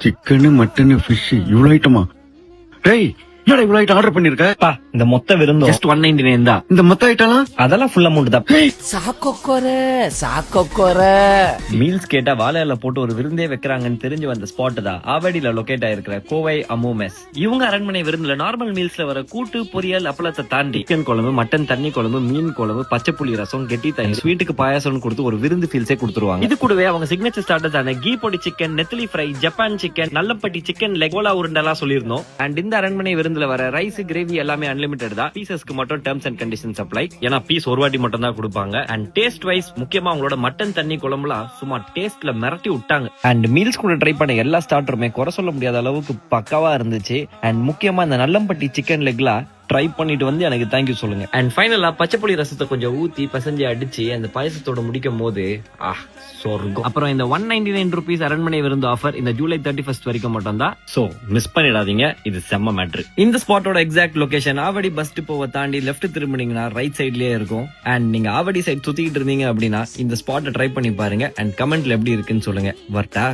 Chicken mutton fish இவ்வளவு ஐட்டமா? டேய் என்னடா இவ்வளவு ஐட்டம் ஆர்டர் பண்ணிருக்க? பா இந்த மொத்த விருந்தம் ஜஸ்ட் 199 தான். இந்த மொத்த ஐட்டம்லாம் அதெல்லாம் ஃபுல் அமௌண்ட் தான். சாக்கொக்கொர மீல்ஸ் கேட்டா வாழையில போட்டு ஒரு விருந்தே வைக்கிறாங்கன்னு தெரிஞ்சு வந்த ஸ்பாட் தான் ஆவடியில லொகேட் ஆயிருக்கிற கோவை அம்மு மெஸ். இவங்க அரண்மனை விருந்துல நார்மல் மீல்ஸ்ல வர கூட்டு பொரியல் அப்பளத்தை தாண்டி சிக்கன் குழம்பு, மட்டன் தண்ணி குழம்பு, மீன் குழம்பு, பச்சை புளி ரசம், கெட்டி தயிர், ஸ்வீட்டுக்கு பாயாசம்னு கொடுத்து ஒரு விருந்து ஃபீல்ஸே கொடுத்துருவாங்க. இது கூடவே அவங்க சிக்னேச்சர் ஸ்டார்டர்ஸ் ஆன கீ பொடி சிக்கன், நெத்திலி ஃப்ரை, ஜப்பான் சிக்கன், நல்லப்பட்டி சிக்கன் லெக், கோலா உருண்டெல்லாம் சொல்லியிருந்தோம். அண்ட் இந்த அரண்மனை விருந்துல வர ரைஸ், கிரேவி எல்லாமே அன்லிமிட்டட் தான். பீசஸ்க்கு மட்டும் டர்ம்ஸ் அண்ட் கண்டிஷன்ஸ் அப்ளை. ஏன்னா பீஸ் ஒரு வாட்டி மட்டும் தான் கொடுப்பாங்க. அண்ட் டேஸ்ட் வைஸ் முக்கியமா அவங்களோட மட்டன் தண்ணி குழம்புலாம் சும்மா டேஸ்ட்ல மிரட்டி விட்டாங்க. அண்ட் மீல்ஸ் கூட ட்ரை பண்ண எல்லா ஸ்டார்டருமே குறை சொல்ல முடியாத அளவுக்கு பக்காவா இருந்துச்சு. அண்ட் முக்கியமா இந்த நல்லம்பட்டி சிக்கன் லெக்லாம் ட்ரை பண்ணிட்டு வந்து எனக்கு தேங்க்யூ சொல்லுங்க. அண்ட் ஃபைனலா பச்சைப்புளி ரசத்தை கொஞ்சம் ஊத்தி பசஞ்சு அடிச்சு அந்த பாயசத்தோட முடிக்கும் போது சொர்க்கம். அப்புறம் இந்த 199 rupees அரண்மனை விருந்து ஆஃபர் இந்த ஜூலை 31st வரைக்கும் மட்டும் தான். சோ மிஸ் பண்ணிடாதீங்க, இது செம்ம மேட்ரு. இந்த ஸ்பாட்டோட எக்ஸாக்ட் லொகேஷன் ஆவடி பஸ் டிப்போவை தாண்டி லெஃப்ட் திரும்பினீங்கன்னா ரைட் சைட்லயே இருக்கும். அண்ட் நீங்க ஆவடி சைட் சுத்திக்கிட்டு இருந்தீங்க அப்படின்னா இந்த ஸ்பாட்டை ட்ரை பண்ணி பாருங்க. அண்ட் கமெண்ட்ல எப்படி இருக்குன்னு சொல்லுங்க. வர்ட்டா.